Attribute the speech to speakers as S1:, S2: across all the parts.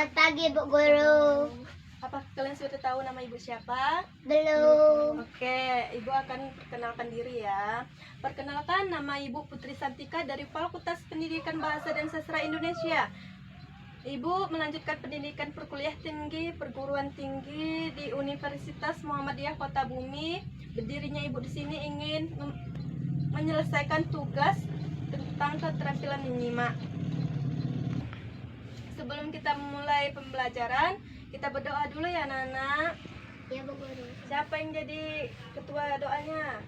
S1: Selamat pagi, Bu Guru.
S2: Apa kalian sudah tahu nama ibu siapa?
S1: Belum.
S2: Oke, ibu akan perkenalkan diri ya. Perkenalkan, nama ibu Putri Santika dari Fakultas Pendidikan Bahasa dan Sastra Indonesia. Ibu melanjutkan pendidikan perkuliah tinggi, perguruan tinggi di Universitas Muhammadiyah Kota Bumi. Berdirinya ibu di sini ingin menyelesaikan tugas tentang keterampilan menyimak. Sebelum kita memulai pembelajaran, kita berdoa dulu ya anak-anak.
S1: Ya, Bu Guru.
S2: Siapa yang jadi ketua doanya?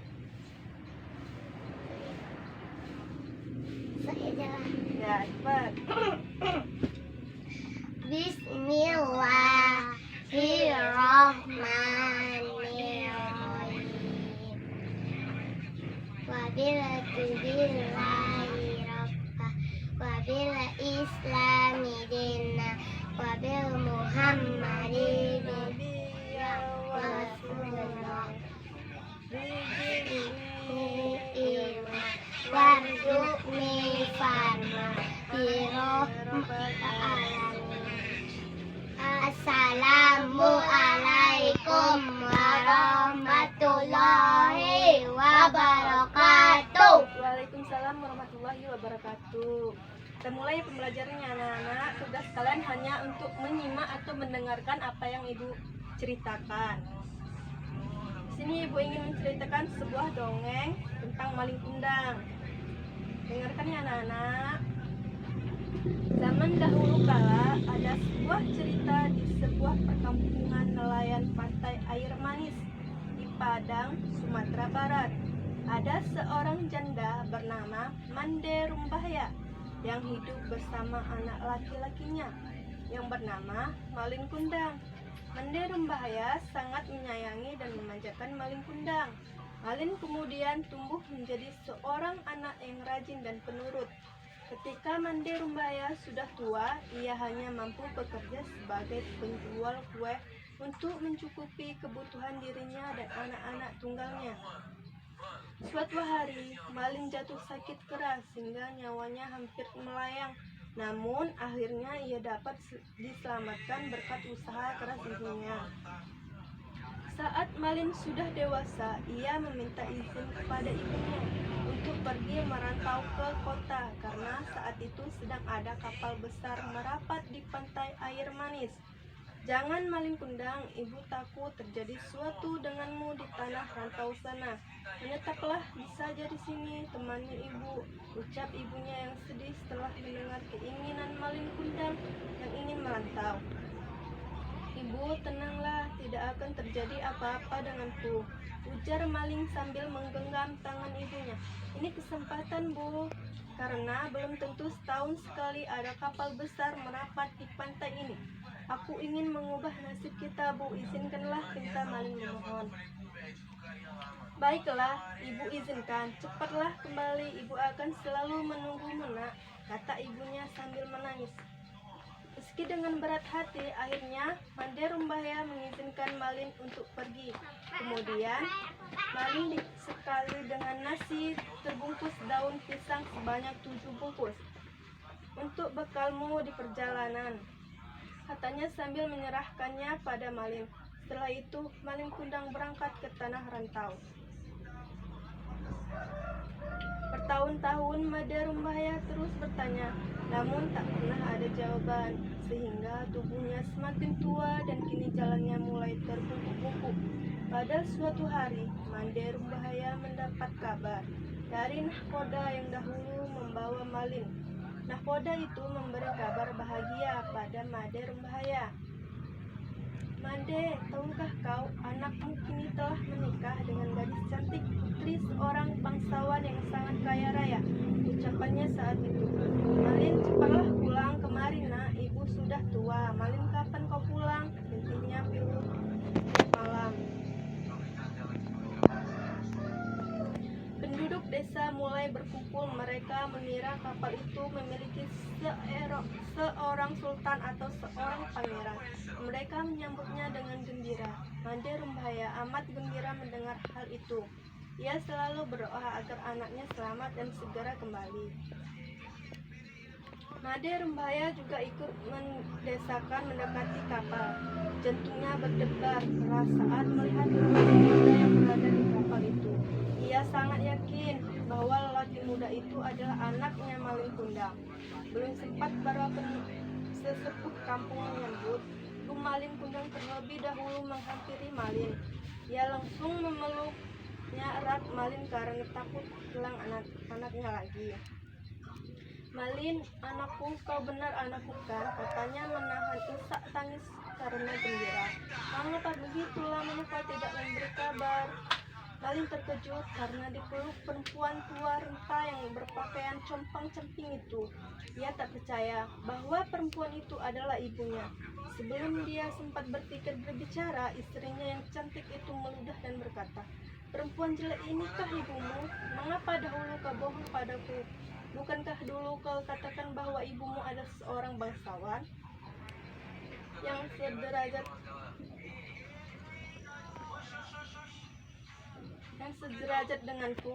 S1: Saya jalan.
S2: Ya, cepat.
S1: Bismillahirrahmanirrahim. Wabillahi rabbah, wabilla islami dinna, wabil muhammadin rasulullah. Warzuqni farma Assalamualaikum warahmatullahi wabarakatuh.
S2: Waalaikumsalam warahmatullahi wabarakatuh. Kita mulai pembelajarannya anak-anak. Tugas kalian hanya untuk menyimak atau mendengarkan apa yang ibu ceritakan. Di sini ibu ingin menceritakan sebuah dongeng tentang maling kundang. Dengarkan ya anak-anak. Zaman dahulu kala ada sebuah cerita di sebuah perkampungan nelayan pantai air manis di Padang, Sumatera Barat. Ada seorang janda bernama Mande Rumbahaya yang hidup bersama anak laki-lakinya yang bernama Malin Kundang. Mande Rumbahaya sangat menyayangi dan memanjakan Malin Kundang. Malin kemudian tumbuh menjadi seorang anak yang rajin dan penurut. Ketika Mande Rumbahaya sudah tua, ia hanya mampu bekerja sebagai penjual kue untuk mencukupi kebutuhan dirinya dan anak-anak tunggalnya. Suatu hari, Malin jatuh sakit keras sehingga nyawanya hampir melayang. Namun, akhirnya ia dapat diselamatkan berkat usaha keras ibunya. Saat Malin sudah dewasa, ia meminta izin kepada ibunya untuk pergi merantau ke kota karena saat itu sedang ada kapal besar merapat di pantai air manis. Jangan Malin Kundang, ibu takut terjadi sesuatu denganmu di tanah rantau sana. Menetaplah saja di sini, temani ibu, ucap ibunya yang sedih setelah mendengar keinginan Malin Kundang yang ingin merantau. Ibu, tenanglah, tidak akan terjadi apa-apa denganku, ujar Malin sambil menggenggam tangan ibunya. Ini kesempatan, Bu, karena belum tentu setahun sekali ada kapal besar merapat di pantai ini. Aku ingin mengubah nasib kita, Bu, izinkanlah, pinta Malin memohon. Baiklah, ibu izinkan, cepatlah kembali, ibu akan selalu menunggumu, nak, kata ibunya sambil menangis. Meski dengan berat hati, akhirnya Mande Rumbahaya mengizinkan Malin untuk pergi. Kemudian, Malin disekali dengan nasi terbungkus daun pisang sebanyak 7 bungkus. Untuk bekalmu di perjalanan, katanya sambil menyerahkannya pada Malin. Setelah itu, Malin Kundang berangkat ke tanah rantau. Bertahun-tahun Mande Rumbahaya terus bertanya, namun tak pernah ada jawaban, sehingga tubuhnya semakin tua dan kini jalannya mulai terbungkuk-bungkuk. Pada suatu hari, Mande Rumbahaya mendapat kabar dari nahkoda yang dahulu membawa Malin. Nahkoda itu memberi kabar bahagia pada Mande Rumbahaya. Mande, tahukah kau, anakmu kini telah menikah dengan gadis cantik, putri seorang bangsawan yang sangat kaya raya, ucapannya saat itu. Malin, cepatlah pulang kemari, nak, ibu sudah tua. Malin, kapan kau pulang? Intinya pilu malam. Penduduk desa mulai berkumpul. Mereka mengira kapal itu memiliki seorang sultan atau seorang pangeran. Mereka menyambutnya dengan gembira. Mande Rumbahaya amat gembira mendengar hal itu. Ia selalu berdoa agar anaknya selamat dan segera kembali. Made Rumbaya juga ikut mendesakan mendekati kapal. Jantungnya berdebar keras saat melihat lelaki muda yang berada di kapal itu. Ia sangat yakin bahwa lelaki muda itu adalah anaknya Malin Kundang. Belum sempat para sesepuh kampung menyebut, Malin Kundang terlebih dahulu menghampiri Malin. Ia langsung memeluknya erat Malin karena takut hilang anaknya lagi. Malin, anakku, kau benar anakku kan? Katanya menahan isak tangis karena gembira. Mengapa begitu lamanya kau tidak memberi kabar? Malin terkejut karena dipeluk perempuan tua renta yang berpakaian compang-camping itu. Ia tak percaya bahwa perempuan itu adalah ibunya. Sebelum dia sempat berpikir berbicara, istrinya yang cantik itu meludah dan berkata, "Perempuan jelek inikah ibumu? Mengapa dahulu kau bohong padaku? Bukankah dulu kau katakan bahwa ibumu adalah seorang bangsawan yang sederajat denganku?"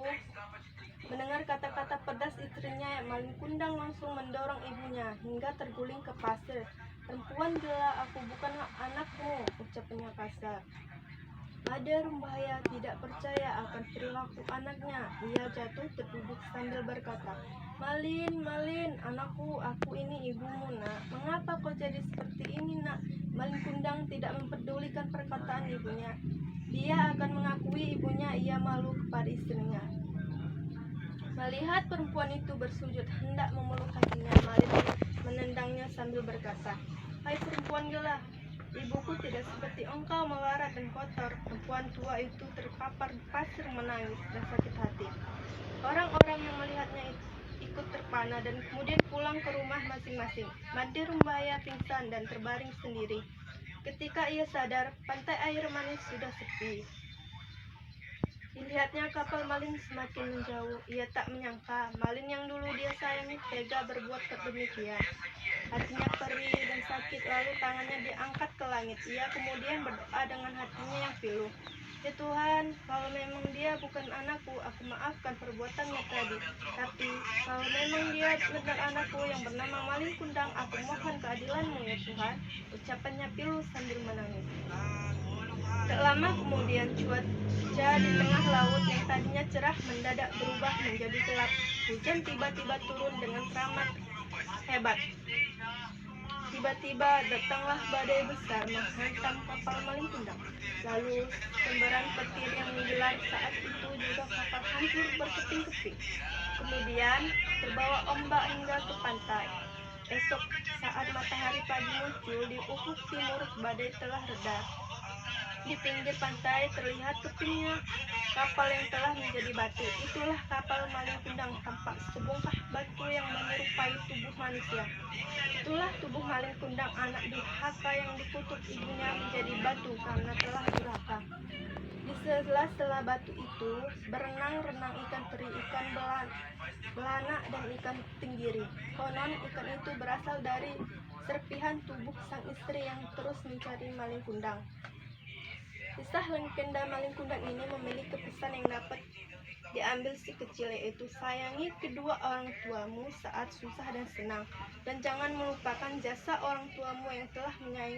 S2: Mendengar kata-kata pedas istrinya, Malin Kundang langsung mendorong ibunya hingga terguling ke pasir. "Perempuan gila, aku bukanlah anakmu," ucapnya kasar. Made Rumbaya tidak percaya akan perilaku anaknya. Ia jatuh terduduk sambil berkata, "Malin, Malin, anakku, aku ini ibumu, nak. Mengapa kau jadi seperti ini, nak?" Malin Kundang tidak mempedulikan perkataan ibunya. Dia akan mengakui ibunya, ia malu kepada istrinya. Melihat perempuan itu bersujud hendak memeluk kakinya, Malin menendangnya sambil berkata, "Hai perempuan gila, ibuku tidak seperti engkau melarat dan kotor." Perempuan tua itu terkapar di pasir menangis dan sakit hati. Orang-orang yang melihatnya ikut terpana dan kemudian pulang ke rumah masing-masing. Made Rumbaya pingsan dan terbaring sendiri. Ketika ia sadar, pantai air manis sudah sepi. Dilihatnya kapal Malin semakin menjauh. Ia tak menyangka Malin yang dulu dia sayangi tega berbuat demikian. Hatinya perih dan sakit, lalu tangannya diangkat ke langit. Ia kemudian berdoa dengan hatinya yang pilu, "Ya Tuhan, kalau memang dia bukan anakku, aku maafkan perbuatannya tadi. Tapi kalau memang dia benar anakku yang bernama Malin Kundang, aku mohon keadilanmu ya Tuhan," ucapannya pilu sambil menangis. Tak lama kemudian, cuaca di tengah laut yang tadinya cerah mendadak berubah menjadi gelap. Hujan tiba-tiba turun dengan teramat hebat. Tiba-tiba datanglah badai besar menghantam kapal Malin Kundang. Lalu sembaran petir yang menggelar saat itu juga kapal hancur berkeping-keping. Kemudian terbawa ombak hingga ke pantai. Esok saat matahari pagi muncul di ufuk timur, badai telah reda. Di pinggir pantai terlihat kepingnya kapal yang telah menjadi batu. Itulah kapal Malin Kundang, tampak sebongkah batu yang menyerupai tubuh manusia. Itulah tubuh Malin Kundang, anak durhaka yang dikutuk ibunya menjadi batu karena telah durhaka. Di sela-sela batu itu berenang-renang ikan teri, ikan belana, dan ikan tenggiri. Konon ikan itu berasal dari serpihan tubuh sang istri yang terus mencari Malin Kundang. Kisah legenda Malin Kundang ini memiliki pesan yang dapat diambil si kecil, yaitu sayangi kedua orang tuamu saat susah dan senang, dan jangan melupakan jasa orang tuamu yang telah menyayangi